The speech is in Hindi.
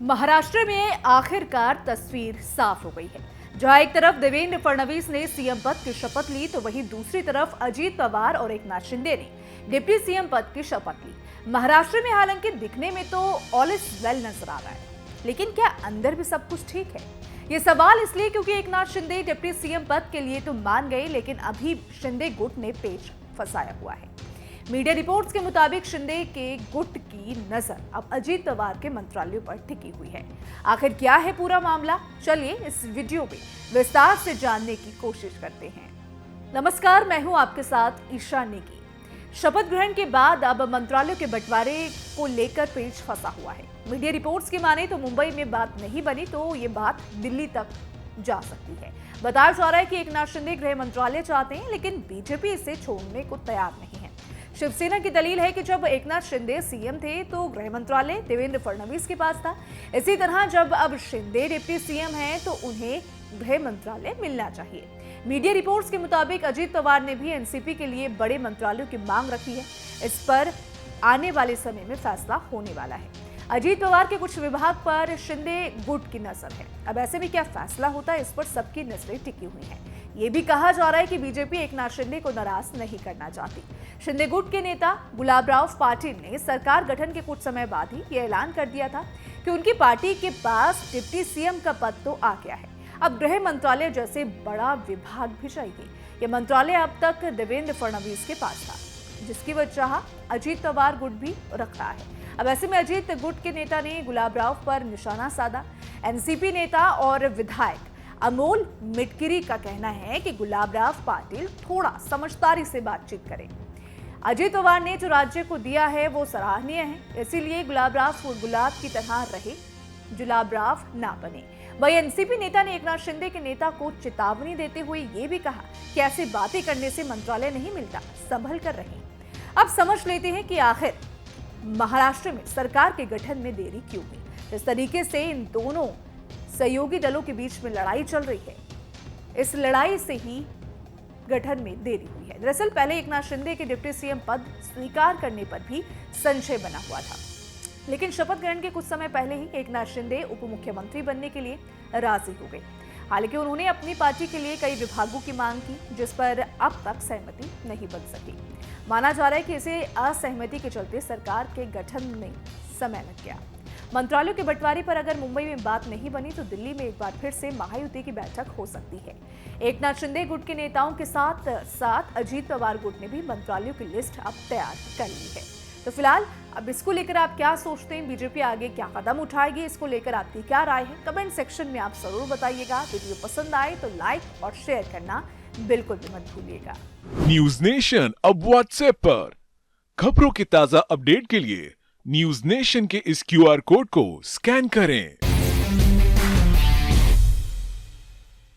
महाराष्ट्र में आखिरकार तस्वीर साफ हो गई है। जहां एक तरफ देवेंद्र फडणवीस ने सीएम पद की शपथ ली, तो वहीं दूसरी तरफ अजीत पवार और एकनाथ शिंदे ने डिप्टी सीएम पद की शपथ ली। महाराष्ट्र में हालांकि दिखने में तो ऑल इज वेल नजर आ रहा है, लेकिन क्या अंदर भी सब कुछ ठीक है? ये सवाल इसलिए क्योंकि एकनाथ शिंदे डिप्टी सीएम पद के लिए तो मान गए, लेकिन अभी शिंदे गुट ने पेच फंसाया हुआ है। मीडिया रिपोर्ट्स के मुताबिक शिंदे के गुट की नजर अब अजीत पवार के मंत्रालयों पर टिकी हुई है। आखिर क्या है पूरा मामला, चलिए इस वीडियो में विस्तार से जानने की कोशिश करते हैं। नमस्कार, मैं हूं आपके साथ ईशा नेगी। शपथ ग्रहण के बाद अब मंत्रालयों के बंटवारे को लेकर पेच फंसा हुआ है। मीडिया रिपोर्ट्स की माने तो मुंबई में बात नहीं बनी तो ये बात दिल्ली तक जा सकती है। बताया जा रहा है कि एकनाथ शिंदे गृह मंत्रालय चाहते हैं, लेकिन बीजेपी इसे छोड़ने को तैयार नहीं है। शिवसेना की दलील है कि जब एकनाथ शिंदे सीएम थे तो गृह मंत्रालय देवेंद्र फडणवीस के पास था। इसी तरह जब अब शिंदे डिप्टी सीएम हैं तो उन्हें गृह मंत्रालय मिलना चाहिए। मीडिया रिपोर्ट्स के मुताबिक अजीत पवार ने भी एनसीपी के लिए बड़े मंत्रालयों की मांग रखी है। इस पर आने वाले समय में फैसला होने वाला है। अजीत पवार के कुछ विभाग पर शिंदे गुट की नजर है। अब ऐसे में क्या फैसला होता है, इस पर सबकी नजरें टिकी हुई हैं। ये भी कहा जा रहा है कि बीजेपी एकनाथ शिंदे को नाराज नहीं करना चाहती। शिंदे गुट के नेता गुलाबराव पाटिल ने सरकार गठन के कुछ समय बाद ही ये ऐलान कर दिया था कि उनकी पार्टी के पास डिप्टी सीएम का पद तो आ गया है, अब गृह मंत्रालय जैसे बड़ा विभाग भी चाहिए। ये मंत्रालय अब तक देवेंद्र फडणवीस के पास था, जिसकी वजह अजीत पवार गुट भी रख रहा है। अब ऐसे में अजीत गुट के नेता ने गुलाबराव पर निशाना साधा। एनसीपी नेता और विधायक अमोल मिटकिरी का कहना है कि गुलाबराव पाटिल थोड़ा समझदारी से बातचीत करें। अजीत पवार ने जो राज्य को दिया है वो सराहनीय है, इसीलिए गुलाबराव गुलाब की तरह रहे, गुलाबराव ना बने। वही एनसीपी नेता ने एकनाथ शिंदे के नेता को चेतावनी देते हुए ये भी कहा कि ऐसी बातें करने से मंत्रालय नहीं मिलता, संभल कर रहें। अब समझ लेते हैं कि आखिर महाराष्ट्र में सरकार के गठन में देरी क्यों हुई। इस तरीके से इन दोनों सहयोगी दलों के बीच में लड़ाई चल रही है। इस लड़ाई से ही गठन में देरी हुई है। दरअसल पहले एकनाथ शिंदे के डिप्टी सीएम पद स्वीकार करने पर भी संशय बना हुआ था, लेकिन शपथ ग्रहण के कुछ समय पहले ही एकनाथ शिंदे उप मुख्यमंत्री बनने के लिए राजी हो गए। हालांकि उन्होंने अपनी पार्टी के लिए कई विभागों की मांग की, जिस पर अब तक सहमति नहीं बन सकी। माना जा रहा है कि इसे असहमति के चलते सरकार के गठन में समय लग गया। मंत्रालयों के बंटवारे पर अगर मुंबई में बात नहीं बनी तो दिल्ली में एक बार फिर से महायुति की बैठक हो सकती है। एकनाथ शिंदे गुट के नेताओं के साथ साथ अजीत पवार गुट ने भी मंत्रालयों की लिस्ट अब तैयार कर ली है। तो फिलहाल अब इसको लेकर आप क्या सोचते हैं? बीजेपी आगे क्या कदम उठाएगी? इसको लेकर आपकी क्या राय है? कमेंट सेक्शन में आप जरूर बताइएगा। वीडियो पसंद आए तो लाइक और शेयर करना बिल्कुल भी मत भूलिएगा। न्यूज नेशन अब व्हाट्सएप पर खबरों की ताजा अपडेट के लिए न्यूज नेशन के इस क्यूआर कोड को स्कैन करें।